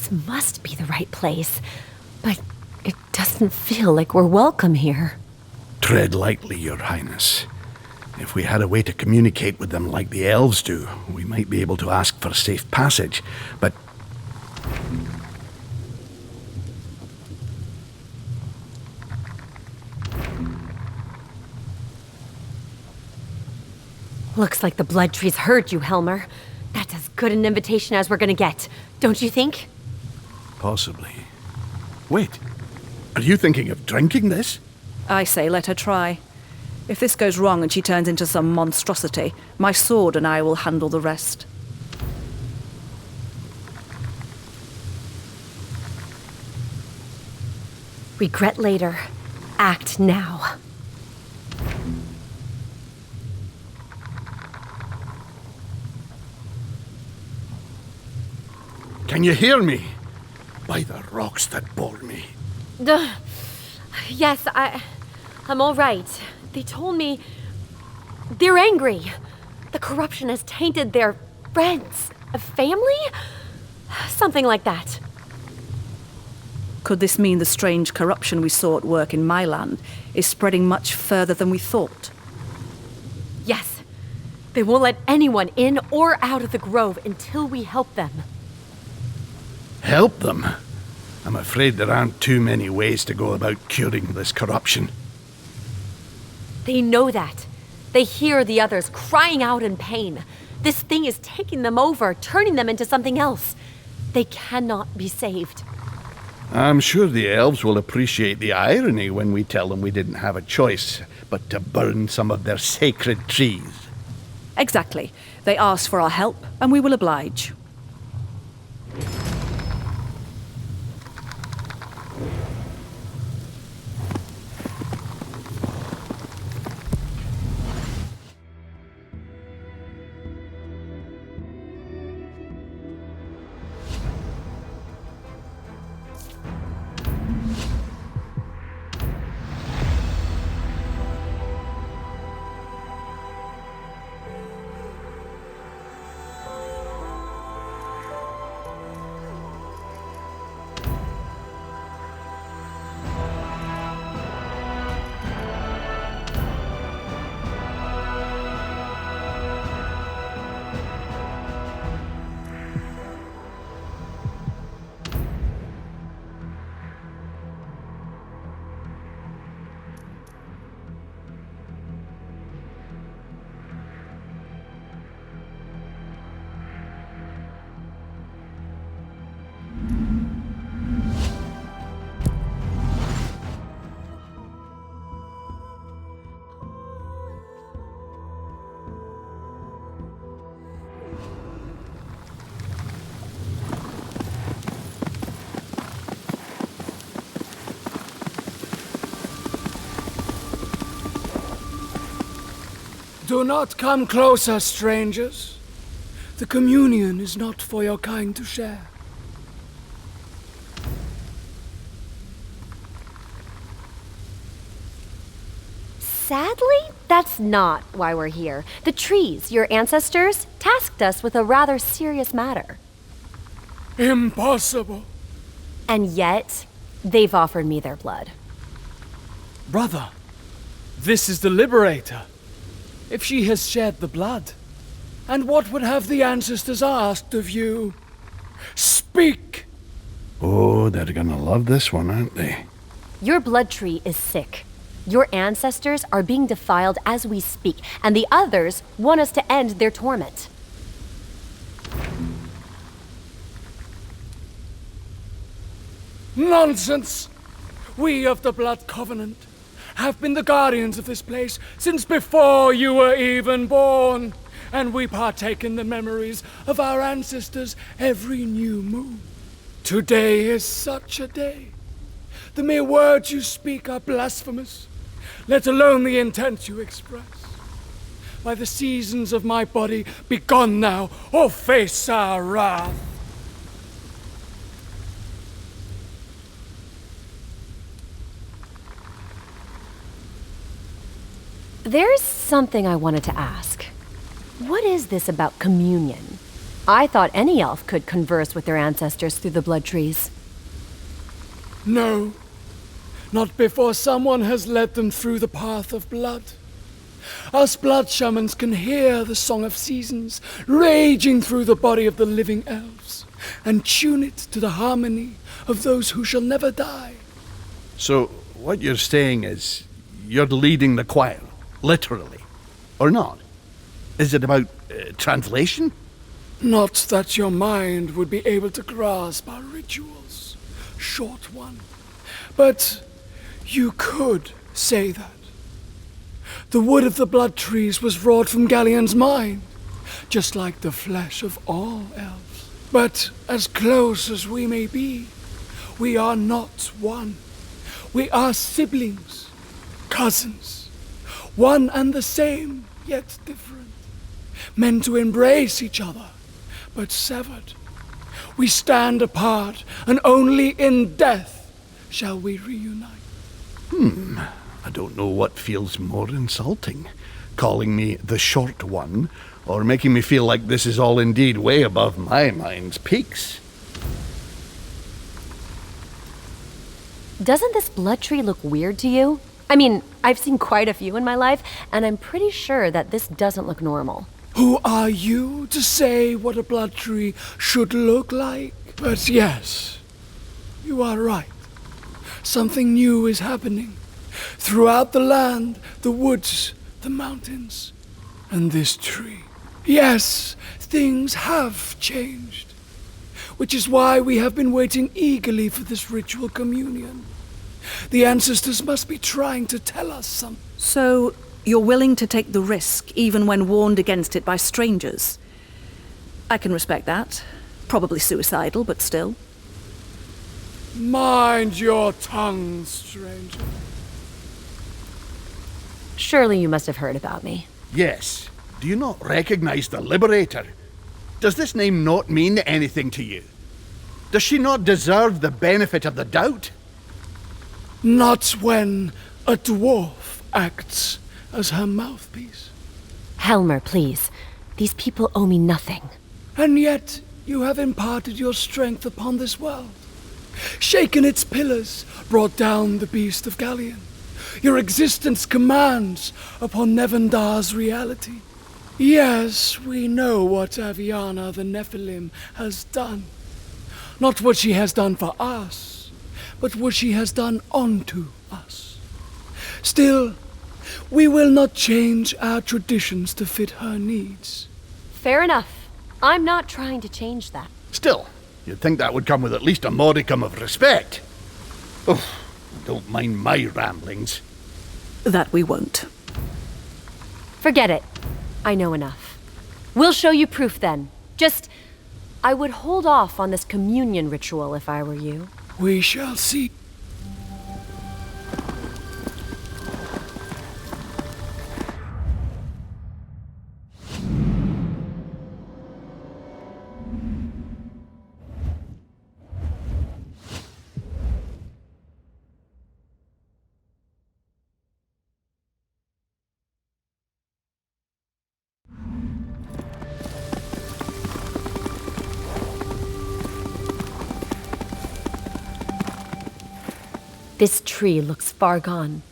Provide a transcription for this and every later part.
This must be the right place, but it doesn't feel like we're welcome here. Tread lightly, Your Highness. If we had a way to communicate with them like the elves do, we might be able to ask for safe passage, but... Looks like the blood trees heard you, Helmer. That's as good an invitation as we're gonna get, don't you think? Possibly. Wait, are you thinking of drinking this? I say let her try. If this goes wrong and she turns into some monstrosity, my sword and I will handle the rest. Regret later. Act now. Can you hear me? By the rocks that bore me. Yes, I'm all right. They told me they're angry. The corruption has tainted their friends, a family? Something like that. Could this mean the strange corruption we saw at work in my land is spreading much further than we thought? Yes. They won't let anyone in or out of the grove until we help them. Help them? I'm afraid there aren't too many ways to go about curing this corruption. They know that. They hear the others crying out in pain. This thing is taking them over, turning them into something else. They cannot be saved. I'm sure the elves will appreciate the irony when we tell them we didn't have a choice but to burn some of their sacred trees. Exactly. They asked for our help, and we will oblige. Do not come closer, strangers. The communion is not for your kind to share. Sadly, that's not why we're here. The trees, your ancestors, tasked us with a rather serious matter. Impossible. And yet, they've offered me their blood. Brother, this is the Liberator. If she has shed the blood, and what would have the ancestors asked of you? Speak! Oh, they're gonna love this one, aren't they? Your blood tree is sick. Your ancestors are being defiled as we speak, and the others want us to end their torment. Nonsense! We of the Blood Covenant have been the guardians of this place since before you were even born, and we partake in the memories of our ancestors every new moon. Today is such a day. The mere words you speak are blasphemous, let alone the intent you express. By the seasons of my body, be gone now, or face our wrath. There's something I wanted to ask. What is this about communion? I thought any elf could converse with their ancestors through the blood trees. No, not before someone has led them through the path of blood. Us blood shamans can hear the song of seasons raging through the body of the living elves, and tune it to the harmony of those who shall never die. So, what you're saying is, you're leading the choir, literally, or not? Is it about translation? Not that your mind would be able to grasp our rituals, short one. But you could say that. The wood of the blood trees was wrought from Galleon's mind, just like the flesh of all elves. But as close as we may be, we are not one. We are siblings, cousins, one and the same, yet different, meant to embrace each other, but severed. We stand apart, and only in death shall we reunite. I don't know what feels more insulting. Calling me the short one, or making me feel like this is all indeed way above my mind's peaks. Doesn't this blood tree look weird to you? I mean, I've seen quite a few in my life, and I'm pretty sure that this doesn't look normal. Who are you to say what a blood tree should look like? But yes, you are right. Something new is happening. Throughout the land, the woods, the mountains, and this tree. Yes, things have changed. Which is why we have been waiting eagerly for this ritual communion. The ancestors must be trying to tell us something. So, you're willing to take the risk, even when warned against it by strangers? I can respect that. Probably suicidal, but still. Mind your tongue, stranger. Surely you must have heard about me. Yes. Do you not recognize the Liberator? Does this name not mean anything to you? Does she not deserve the benefit of the doubt? Not when a dwarf acts as her mouthpiece. Helmer, please. These people owe me nothing. And yet you have imparted your strength upon this world. Shaken its pillars, brought down the beast of Galleon. Your existence commands upon Nevendar's reality. Yes, we know what Aviana the Nephilim has done. Not what she has done for us, but what she has done unto us. Still, we will not change our traditions to fit her needs. Fair enough. I'm not trying to change that. Still, you'd think that would come with at least a modicum of respect. Oh, don't mind my ramblings. That we won't. Forget it. I know enough. We'll show you proof then. Just, I would hold off on this communion ritual if I were you. We shall see. This tree looks far gone.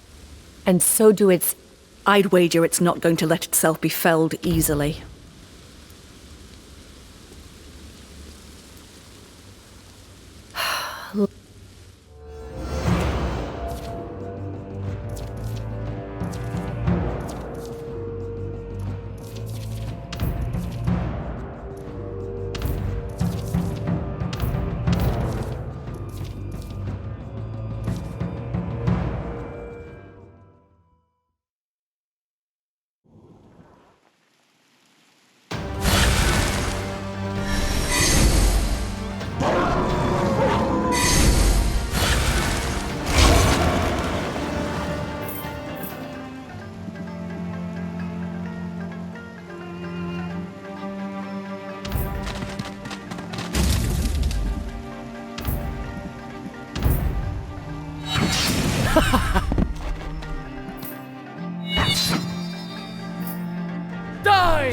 And so do its... I'd wager it's not going to let itself be felled easily. Die!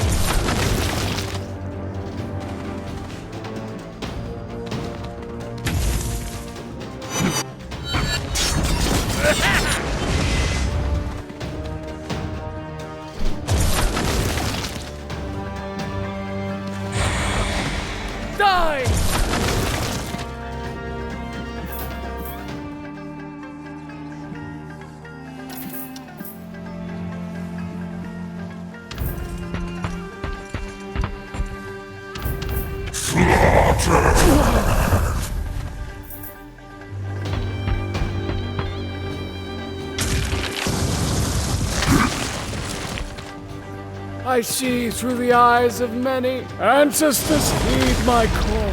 I see through the eyes of many. Ancestors, heed my call.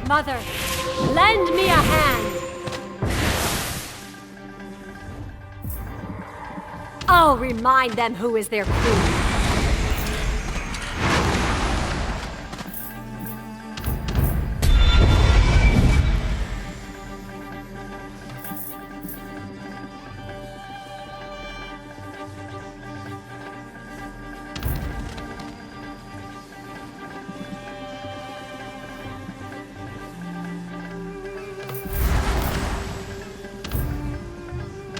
Mother, lend me a hand. I'll remind them who is their queen.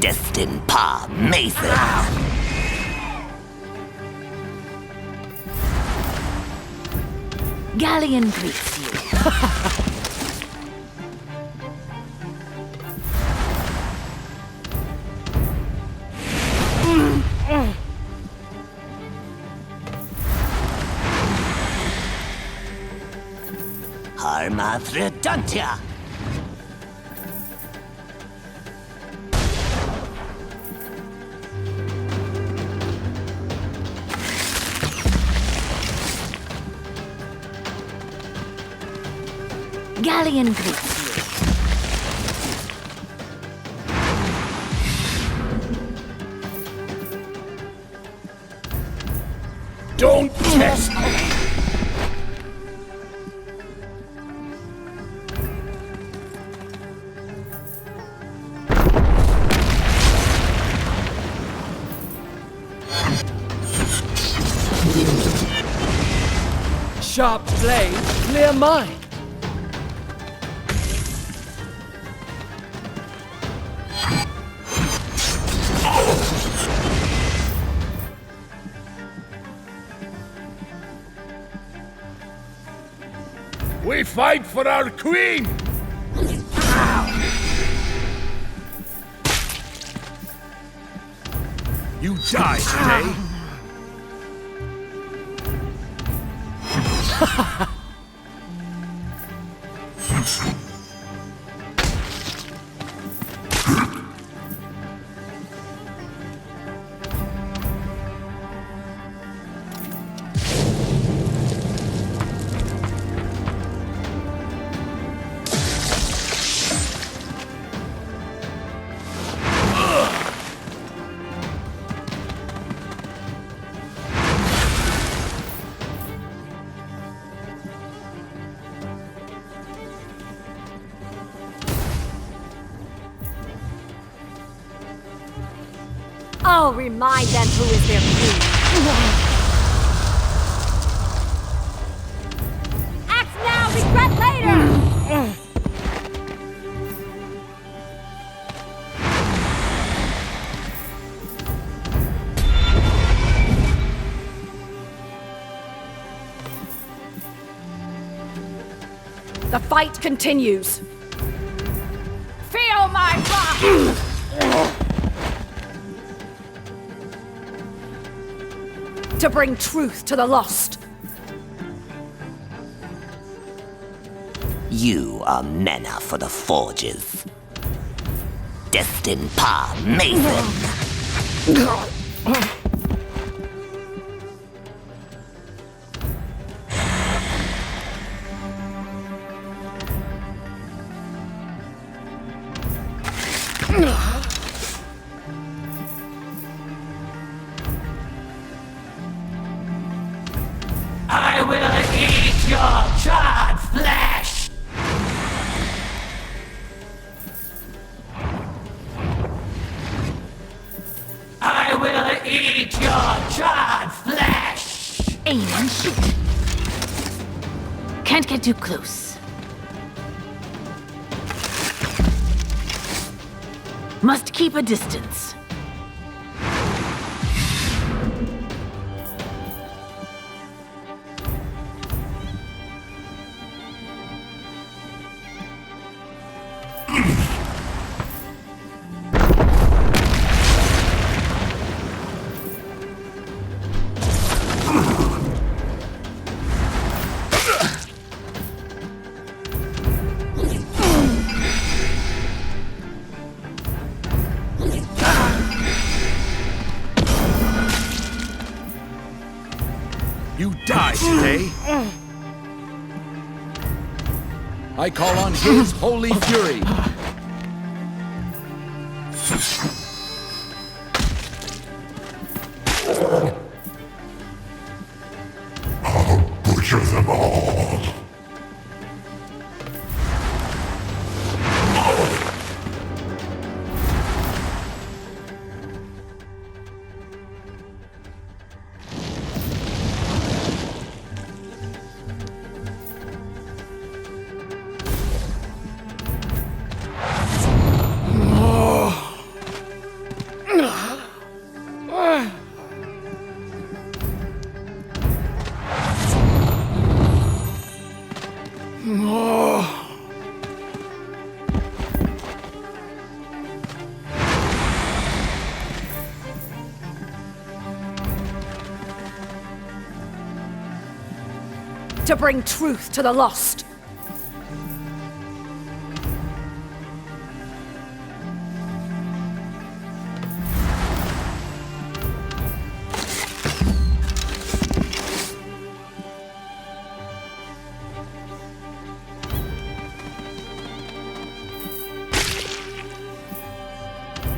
Destined Pa Mason. Galleon greets you. Harma Fredantia. Galleon greets you. Don't test me! Sharp blade, clear mind. We fight for our queen! You die today! I'll remind them who is their queen. Act now, regret later! The fight continues. Feel my wrath! To bring truth to the lost. You are Mena for the Forges. Destined Pa Mason. I will eat your charred flesh! I will eat your charred flesh! Aim and shoot. Can't get too close. Must keep a distance. die today. I call on his holy fury. Butcher them all. To bring truth to the lost.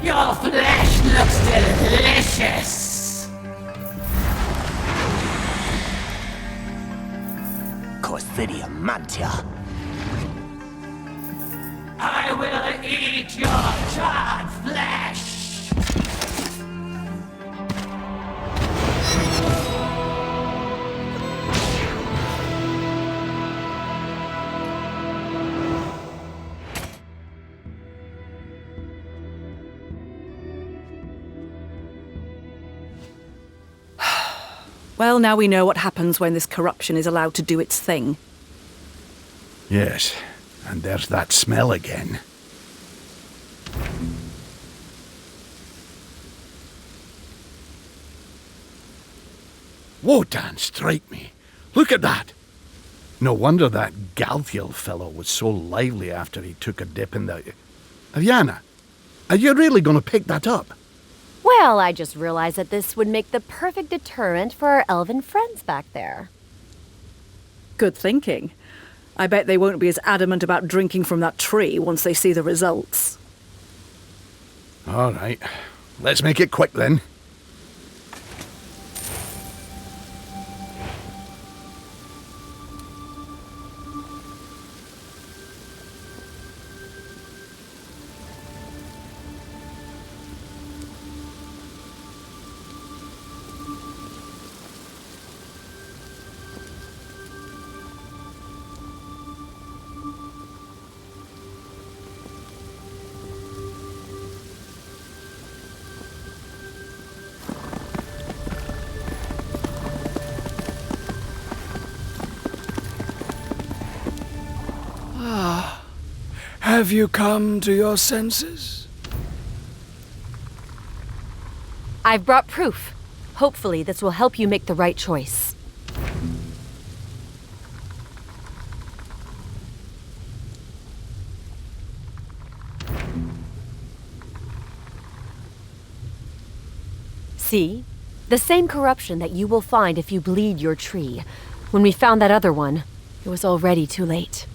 Your flesh looks delicious. Corsidia Mantia. I will eat your charred flesh. Well, now we know what happens when this corruption is allowed to do its thing. Yes, and there's that smell again. Wotan, strike me. Look at that. No wonder that Galthiel fellow was so lively after he took a dip in the... Aviana, are you really going to pick that up? Well, I just realized that this would make the perfect deterrent for our elven friends back there. Good thinking. I bet they won't be as adamant about drinking from that tree once they see the results. All right. Let's make it quick then. Have you come to your senses? I've brought proof. Hopefully, this will help you make the right choice. See? The same corruption that you will find if you bleed your tree. When we found that other one, it was already too late.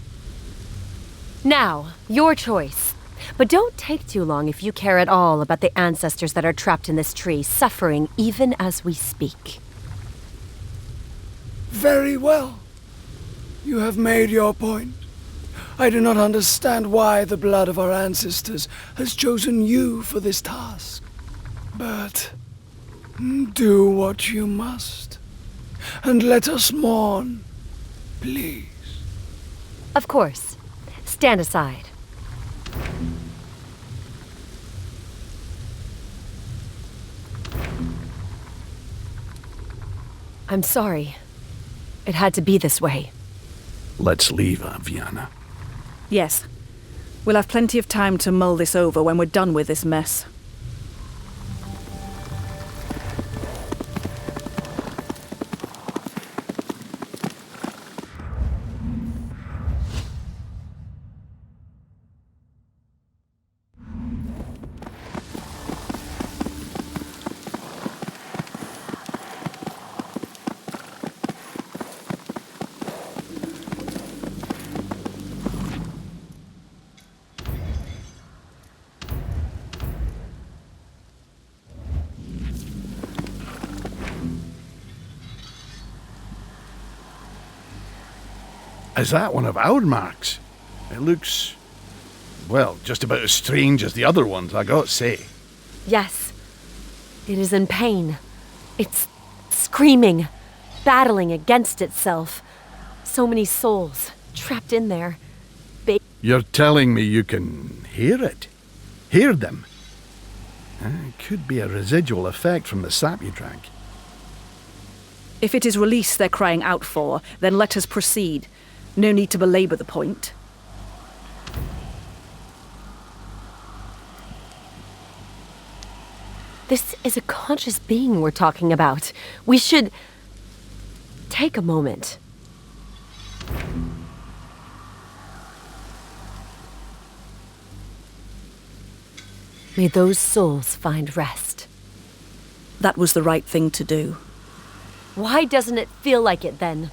Now, your choice. But don't take too long if you care at all about the ancestors that are trapped in this tree, suffering even as we speak. Very well. You have made your point. I do not understand why the blood of our ancestors has chosen you for this task. But do what you must. And let us mourn, please. Of course. Stand aside. I'm sorry. It had to be this way. Let's leave, Aviana. Yes. We'll have plenty of time to mull this over when we're done with this mess. Is that one of our marks? It looks, well, just about as strange as the other ones, I gotta say. Yes. It is in pain. It's screaming, battling against itself. So many souls trapped in there. You're telling me you can hear it? Hear them? It could be a residual effect from the sap you drank. If it is release they're crying out for, then let us proceed. No need to belabor the point. This is a conscious being we're talking about. We should take a moment. May those souls find rest. That was the right thing to do. Why doesn't it feel like it then?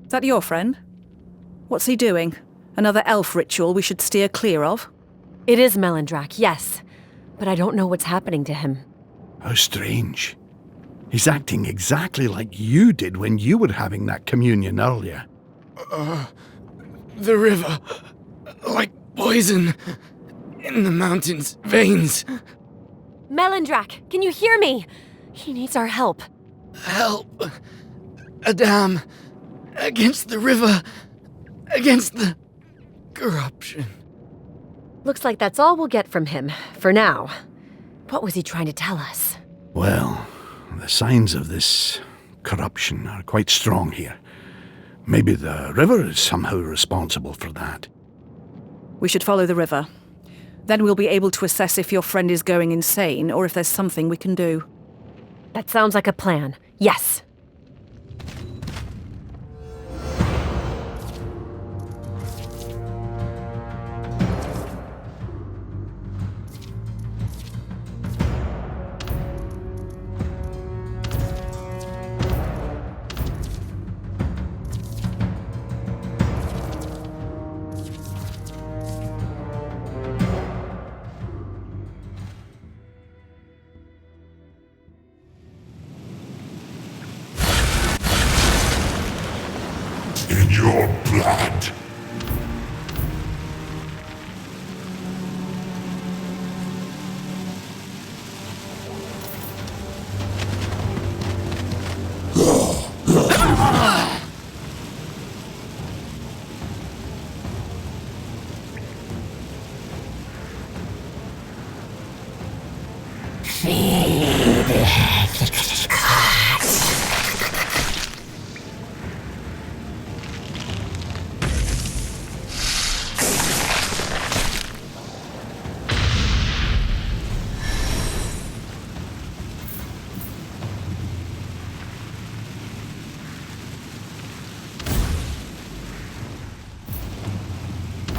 Is that your friend? What's he doing? Another elf ritual we should steer clear of? It is Melindrak, yes. But I don't know what's happening to him. How strange. He's acting exactly like you did when you were having that communion earlier. The river. Like poison. In the mountain's veins. Melindrak, can you hear me? He needs our help. Help. A dam. Against the river. Against the corruption. Looks like that's all we'll get from him, for now. What was he trying to tell us? Well, the signs of this corruption are quite strong here. Maybe the river is somehow responsible for that. We should follow the river. Then we'll be able to assess if your friend is going insane or if there's something we can do. That sounds like a plan. Yes. In your blood.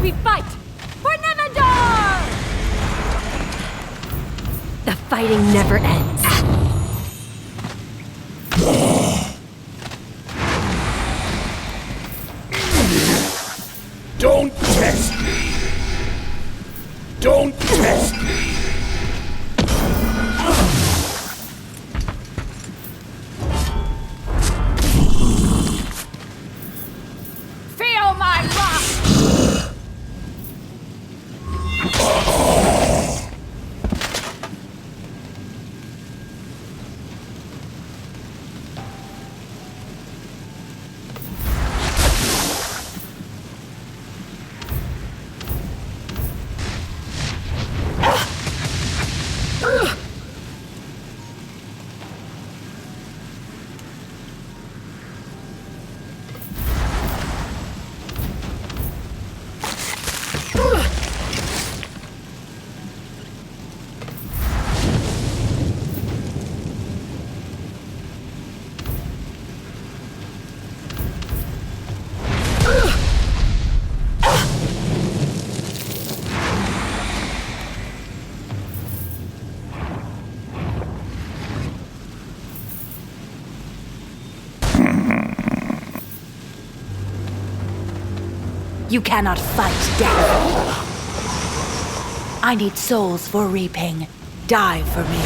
We fight for Nemendor! The fighting never ends. Don't test me. Don't test me. Feel my wrath! You cannot fight death. I need souls for reaping. Die for me.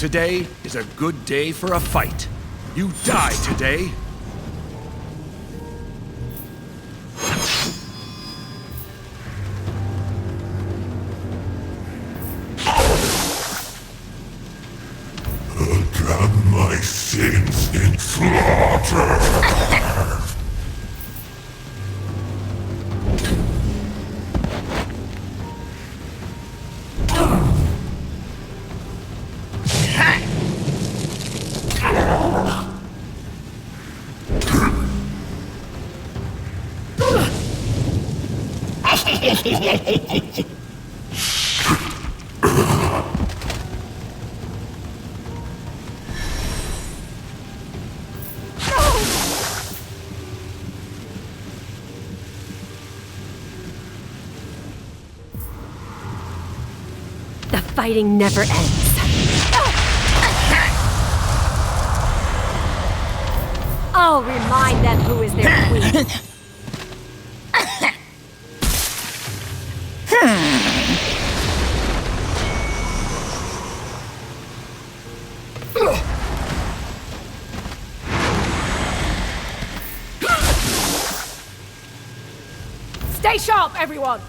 Today is a good day for a fight. You die today. Drown my sins in slaughter. The fighting never ends. I'll remind them who is their queen. Stay sharp, everyone!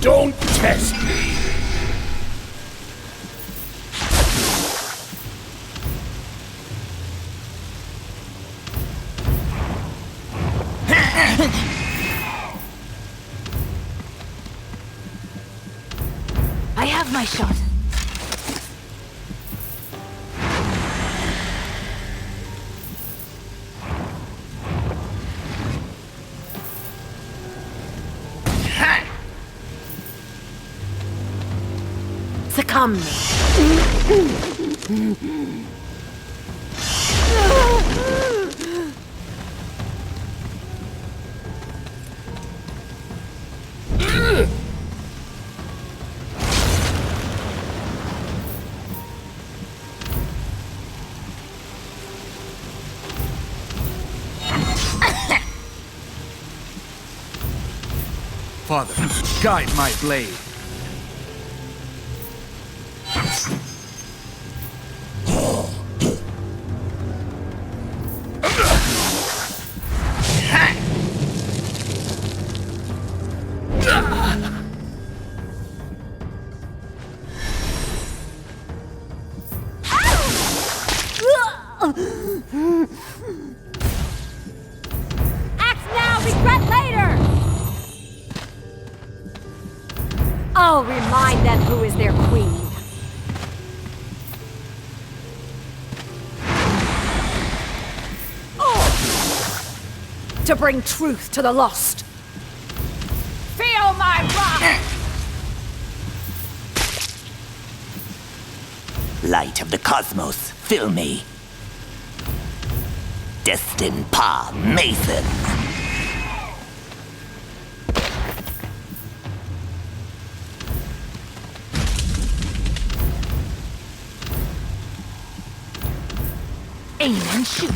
Don't test me! I have my shot. Succumb. Father, guide my blade. Act now, regret later! I'll remind them who is their queen. To bring truth to the lost. Feel my wrath! Light of the cosmos, fill me. Destined Pa Mason. Aim and shoot.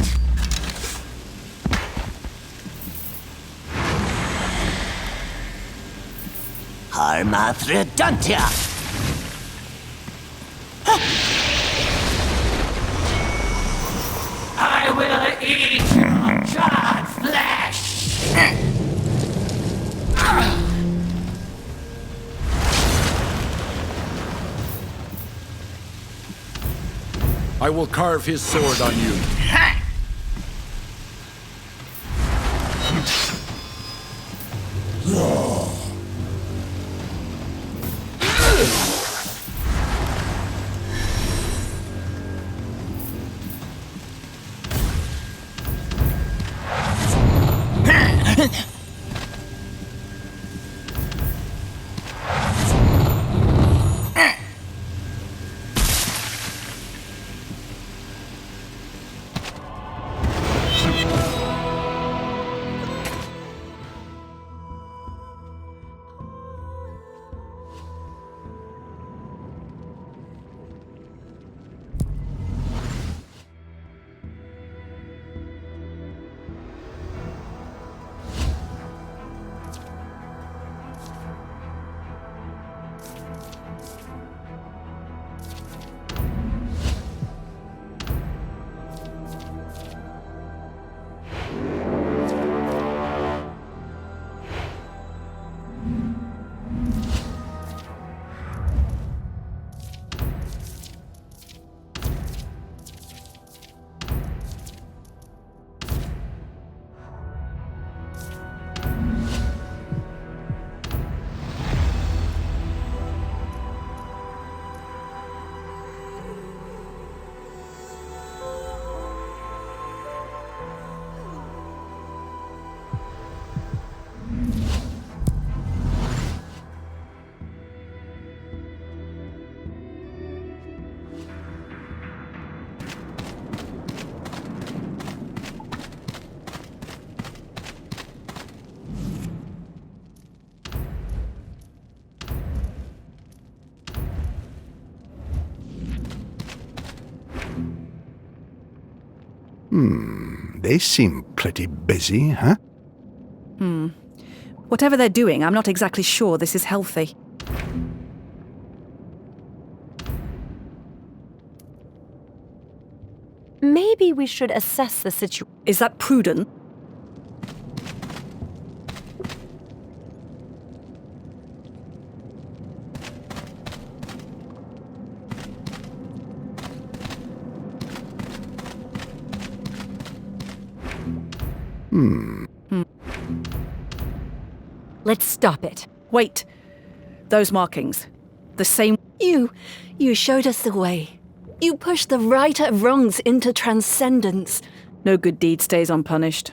Arma Reduntia. I will eat your charred flesh! I will carve his sword on you. They seem pretty busy, huh? Whatever they're doing, I'm not exactly sure this is healthy. Maybe we should assess the situation. Is that prudent? Let's stop it. Wait. Those markings. The same. You showed us the way. You pushed the right of wrongs into transcendence. No good deed stays unpunished.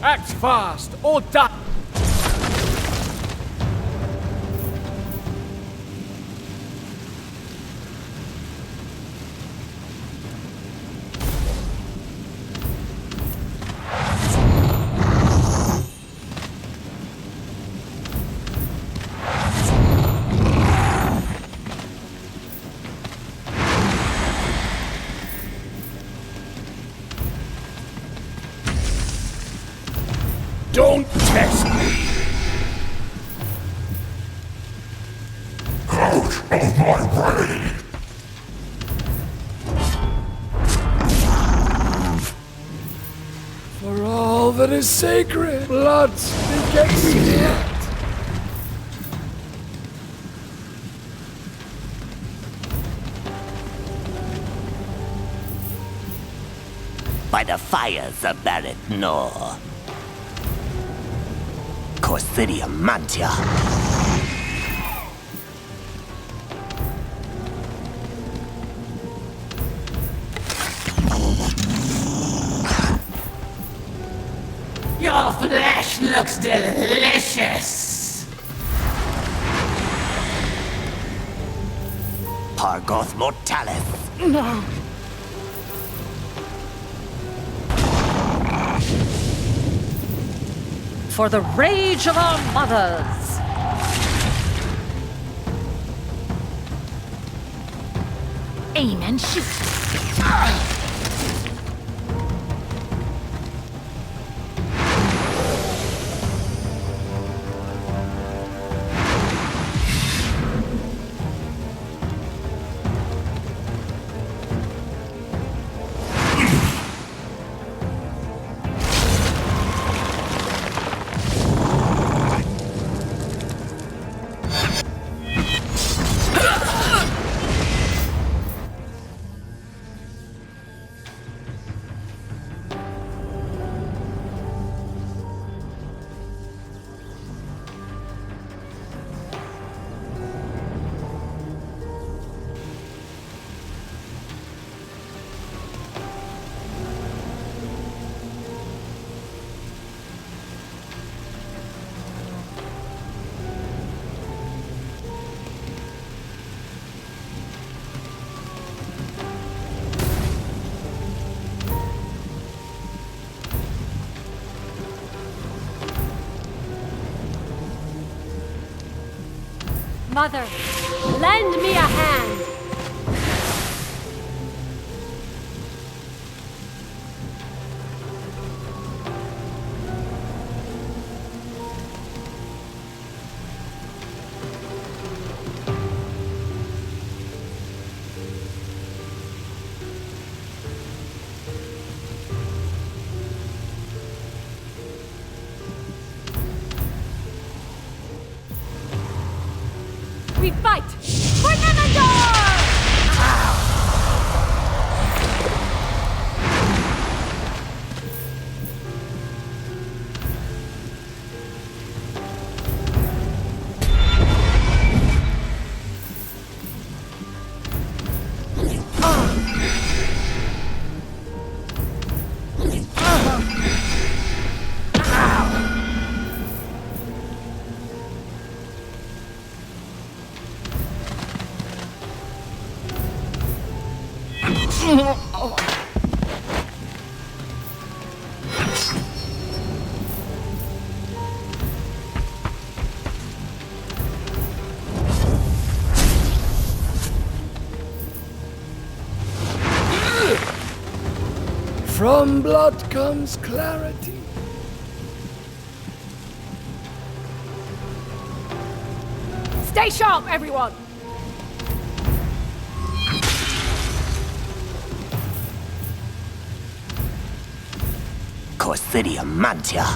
Act fast, or die! Don't test me! Out of my way! For all that is sacred, blood begets spirit. By the fires of Barret Nor. Corsidium Mantia. Your flesh looks delicious. Pargoth Mortalis. No. For the rage of our mothers! Aim and shoot. Mother, lend me a hand! We fight for Nemendor! From blood comes clarity. Stay sharp, everyone! Corsidia Mantia.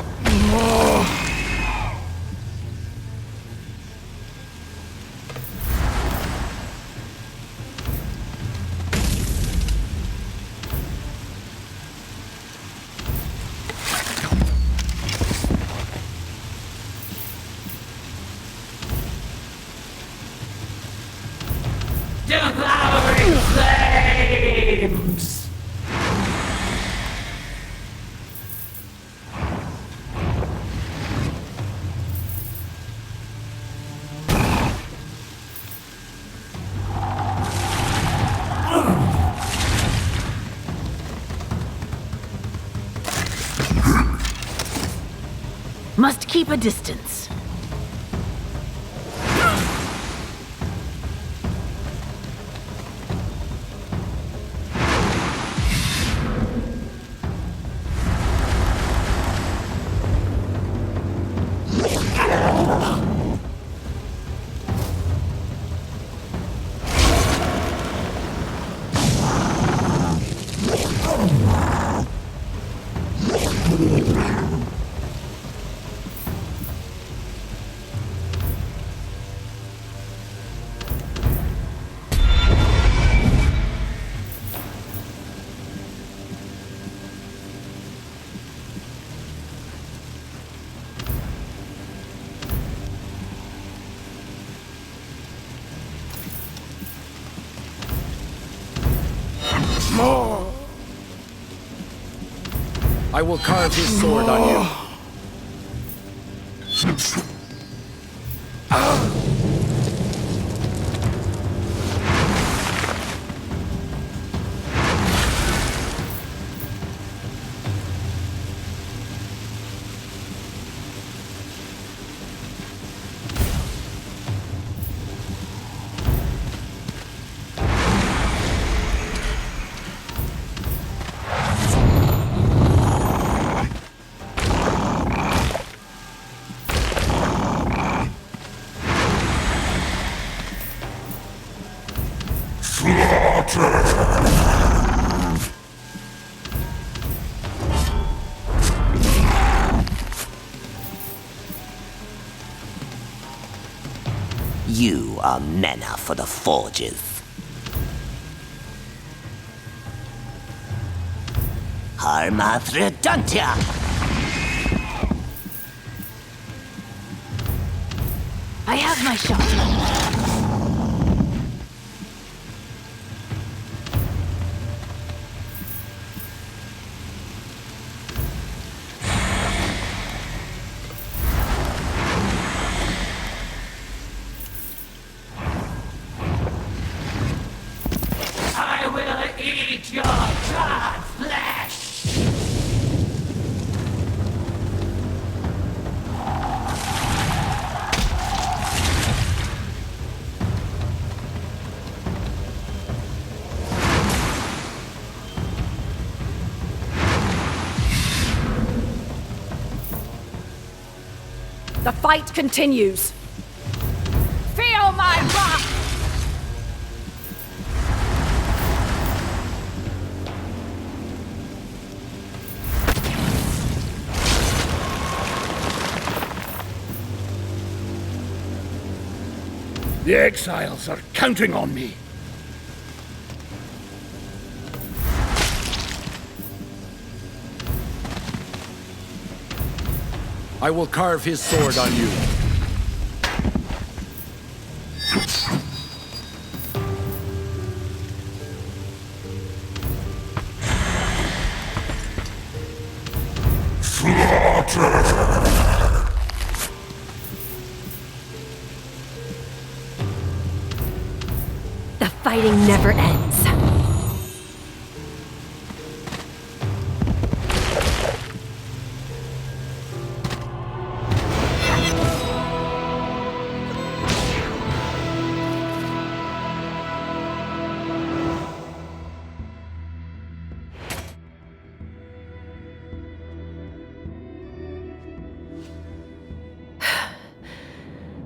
Devouring flames! Must keep a distance. I will carve his sword on you. You are Mena for the Forges. Harmath Reduntia! I have my shot. I will eat your charred flesh! The fight continues. Feel my wrath! The exiles are counting on me. I will carve his sword on you. The fighting never ends.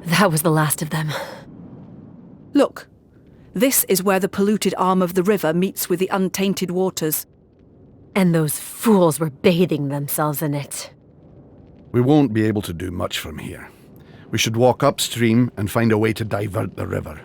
That was the last of them. Look, this is where the polluted arm of the river meets with the untainted waters. And those fools were bathing themselves in it. We won't be able to do much from here. We should walk upstream and find a way to divert the river.